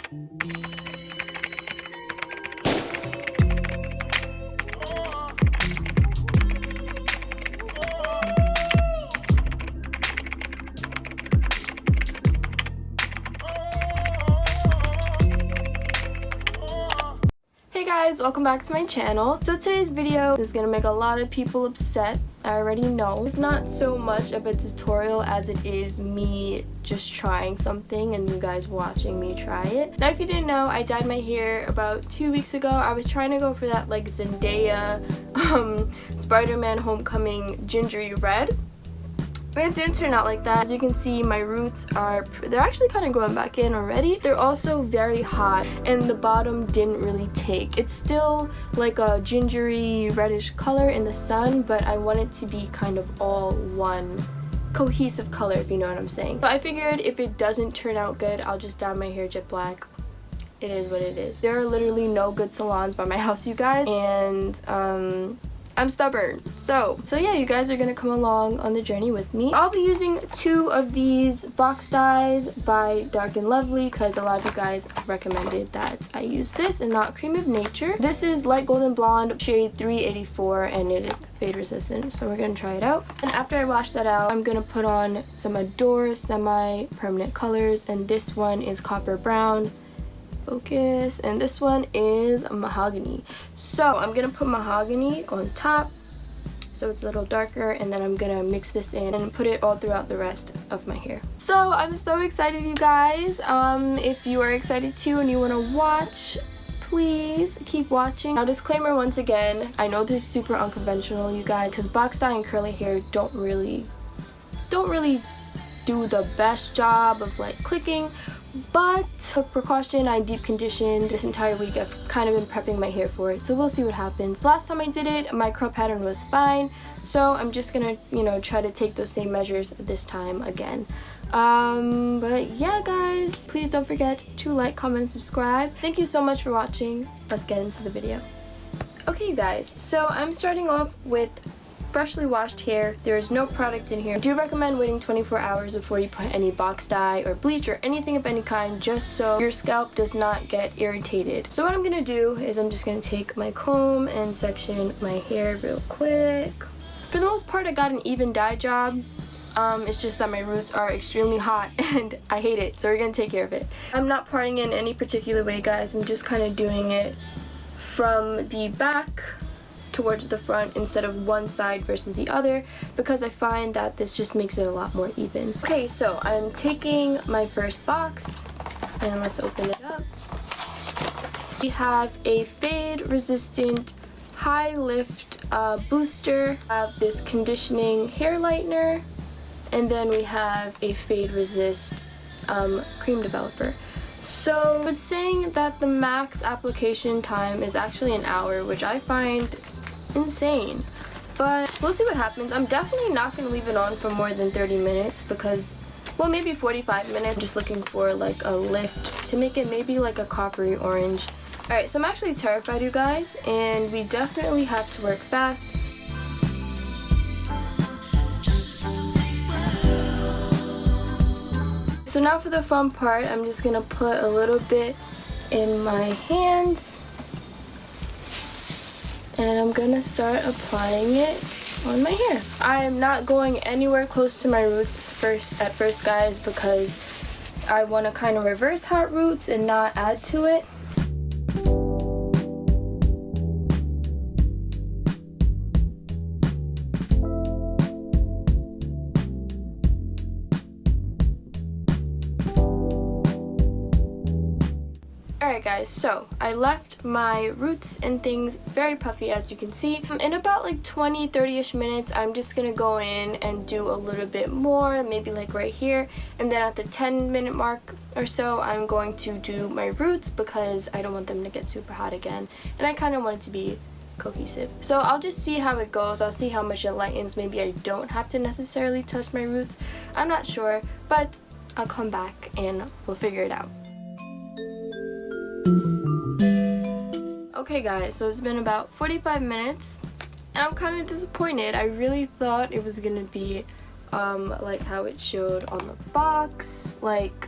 Hey guys, welcome back to my channel. So today's video is gonna make a lot of people upset. I already know. It's not so much of a tutorial as it is me just trying something and you guys watching me try it. Now if you didn't know, I dyed my hair about 2 weeks ago. I was trying to go for that like Zendaya Spider-Man Homecoming gingery red. But it didn't turn out like that. As you can see, my roots they're actually kind of growing back in already. They're also very hot and the bottom didn't really take. It's still like a gingery reddish color in the sun, but I want it to be kind of all one cohesive color, if you know what I'm saying. But I figured if it doesn't turn out good, I'll just dye my hair jet black. It is what it is. There are literally no good salons by my house, you guys, and I'm stubborn. So yeah, you guys are gonna come along on the journey with me. I'll be using 2 of these box dyes by Dark and Lovely because a lot of you guys recommended that I use this and not Cream of Nature. This is Light Golden Blonde shade 384 and it is fade resistant, so we're gonna try it out. And after I wash that out, I'm gonna put on some Adore semi-permanent colors, and this one is Copper Brown. Focus, and this one is Mahogany. So I'm gonna put Mahogany on top so it's a little darker, and then I'm gonna mix this in and put it all throughout the rest of my hair. So I'm so excited, you guys. If you are excited too and you want to watch, please keep watching. Now disclaimer once again, I know this is super unconventional, you guys, because box dye and curly hair don't really do the best job of like clicking. But took precaution, I deep conditioned this entire week. I've kind of been prepping my hair for it, so we'll see what happens. Last time I did it, my curl pattern was fine, so I'm just gonna, you know, try to take those same measures this time again. But yeah, guys, please don't forget to like, comment, and subscribe. Thank you so much for watching. Let's get into the video. Okay, you guys, so I'm starting off with freshly washed hair. There is no product in here. I do recommend waiting 24 hours before you put any box dye or bleach or anything of any kind, just so your scalp does not get irritated. So what I'm gonna do is I'm just gonna take my comb and section my hair real quick. For the most part, I got an even dye job. It's just that my roots are extremely hot and I hate it, so we're gonna take care of it. I'm not parting in any particular way, guys. I'm just kind of doing it from the back towards the front instead of one side versus the other, because I find that this just makes it a lot more even. Okay, so I'm taking my first box and let's open it up. We have a fade resistant high lift booster, have this conditioning hair lightener, and then we have a fade resist cream developer. So it's saying that the max application time is actually an hour, which I find insane, but we'll see what happens. I'm definitely not going to leave it on for more than 30 minutes because, well, maybe 45 minutes. I'm just looking for like a lift to make it maybe like a coppery orange. Alright, so I'm actually terrified, you guys, and we definitely have to work fast. So now for the fun part, I'm just going to put a little bit in my hands. And I'm gonna start applying it on my hair. I am not going anywhere close to my roots at first, guys, because I want to kind of reverse hot roots and not add to it. Alright guys, so I left my roots and things very puffy, as you can see. In about like 20-30ish minutes, I'm just gonna go in and do a little bit more, maybe like right here, and then at the 10-minute mark or so, I'm going to do my roots because I don't want them to get super hot again, and I kind of want it to be cohesive. So I'll just see how it goes. I'll see how much it lightens. Maybe I don't have to necessarily touch my roots. I'm not sure, but I'll come back and we'll figure it out. Okay guys, so it's been about 45 minutes and I'm kind of disappointed. I really thought it was gonna be like how it showed on the box, like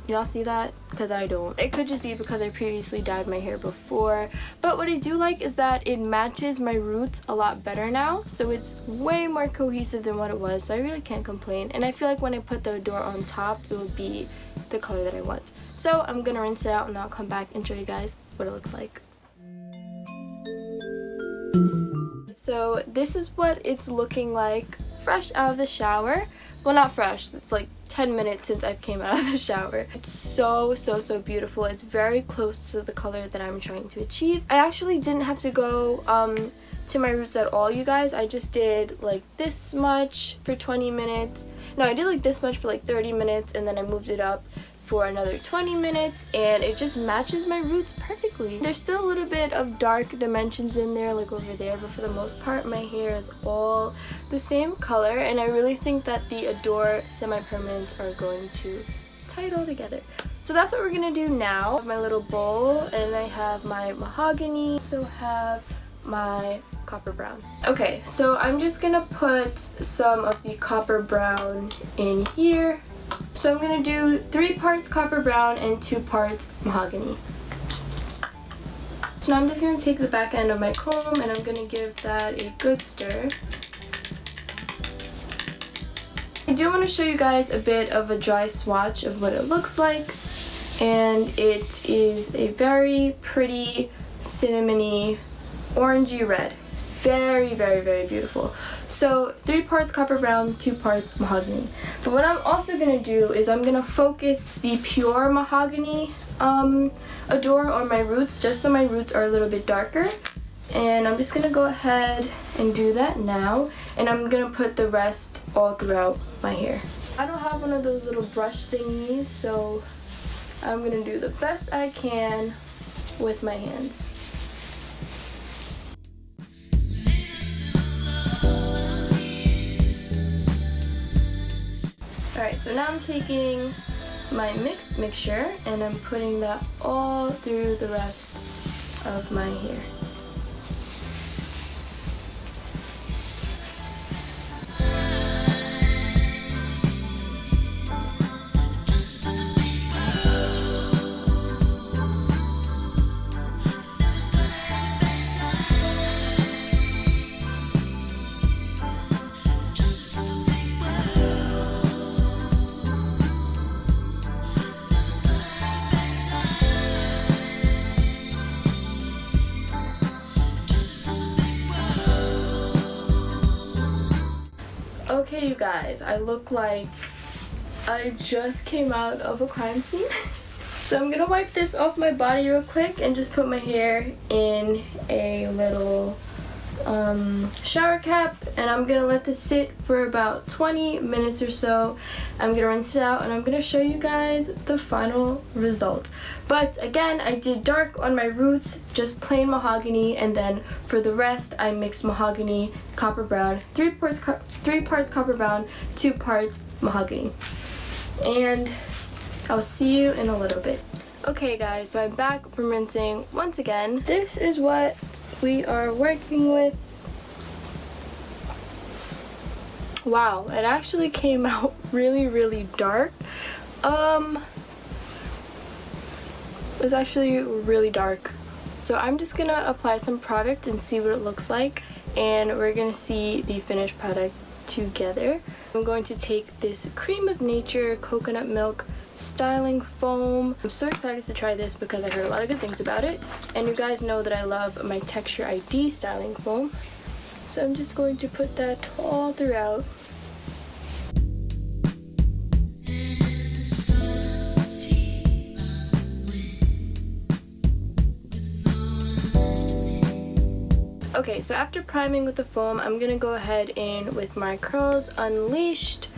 Y'all see that? Because I don't. It could just be because I previously dyed my hair before. But what I do like is that it matches my roots a lot better now. So it's way more cohesive than what it was. So I really can't complain. And I feel like when I put the Adore on top, it will be the color that I want. So I'm going to rinse it out and I'll come back and show you guys what it looks like. So this is what it's looking like fresh out of the shower. Well, not fresh. It's like 10 minutes since I came out of the shower. It's so beautiful. It's very close to the color that I'm trying to achieve. I actually didn't have to go to my roots at all, you guys. I just did like this much for 20 minutes. No, I did like this much for like 30 minutes and then I moved it up for another 20 minutes and it just matches my roots perfectly. There's still a little bit of dark dimensions in there like over there, but for the most part my hair is all the same color and I really think that the Adore semi-permanents are going to tie it all together. So that's what we're gonna do now. I have my little bowl and I have my mahogany, also have my copper brown. Okay, so I'm just gonna put some of the copper brown in here. So I'm going to do 3 parts copper brown and 2 parts mahogany. So now I'm just going to take the back end of my comb and I'm going to give that a good stir. I do want to show you guys a bit of a dry swatch of what it looks like. And it is a very pretty cinnamony orangey red. It's very beautiful. So 3 parts copper brown, 2 parts mahogany. But what I'm also going to do is I'm going to focus the pure mahogany Adore on my roots just so my roots are a little bit darker. And I'm just going to go ahead and do that now. And I'm going to put the rest all throughout my hair. I don't have one of those little brush thingies, so I'm going to do the best I can with my hands. Alright, so now I'm taking my mixed mixture and I'm putting that all through the rest of my hair. Okay, you guys, I look like I just came out of a crime scene. So I'm gonna wipe this off my body real quick and just put my hair in a little shower cap, and I'm gonna let this sit for about 20 minutes or so. I'm gonna rinse it out and I'm gonna show you guys the final result. But again, I did dark on my roots, just plain mahogany, and then for the rest I mixed mahogany, copper brown, 3 parts copper brown, 2 parts mahogany. And I'll see you in a little bit. Okay guys, so I'm back from rinsing once again. This is what we are working with. Wow, it actually came out really dark. It was actually really dark. So I'm just gonna apply some product and see what it looks like, and we're gonna see the finished product together. I'm going to take this Cream of Nature coconut milk styling foam. I'm so excited to try this because I heard a lot of good things about it, and you guys know that I love my Texture ID styling foam. So I'm just going to put that all throughout. Okay, so after priming with the foam, I'm gonna go ahead in with my Curls Unleashed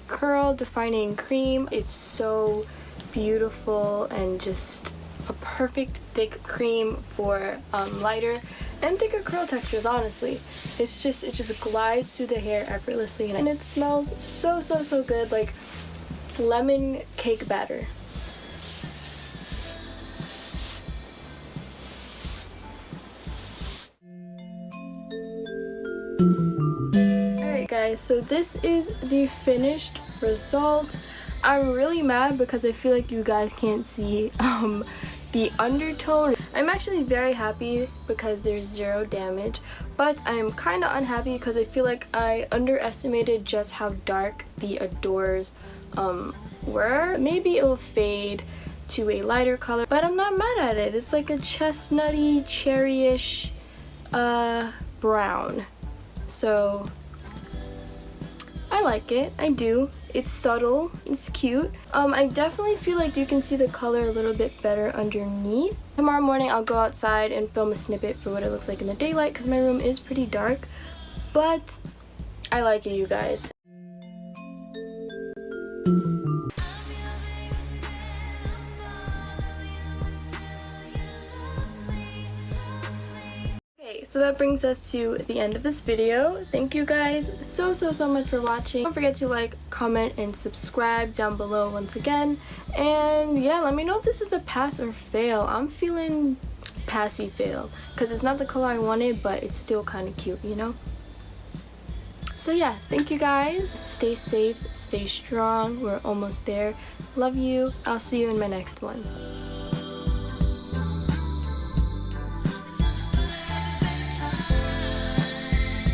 curl defining cream. It's so beautiful and just a perfect thick cream for lighter and thicker curl textures, honestly. It just glides through the hair effortlessly, and it smells so good, like lemon cake batter. Alright guys, so this is the finished result. I'm really mad because I feel like you guys can't see the undertone. I'm actually very happy because there's 0 damage, but I'm kind of unhappy because I feel like I underestimated just how dark the Adores were. Maybe it'll fade to a lighter color, but I'm not mad at it. It's like a chestnutty, cherryish brown. So I like it. I do. It's subtle. It's cute. I definitely feel like you can see the color a little bit better underneath. Tomorrow morning I'll go outside and film a snippet for what it looks like in the daylight because my room is pretty dark, but I like it, you guys. Okay, so that brings us to the end of this video. Thank you guys so much for watching. Don't forget to like, comment, and subscribe down below once again. And yeah, let me know if this is a pass or fail. I'm feeling passy fail because it's not the color I wanted, but it's still kind of cute, you know? So yeah, thank you guys. Stay safe, stay strong. We're almost there. Love you. I'll see you in my next one.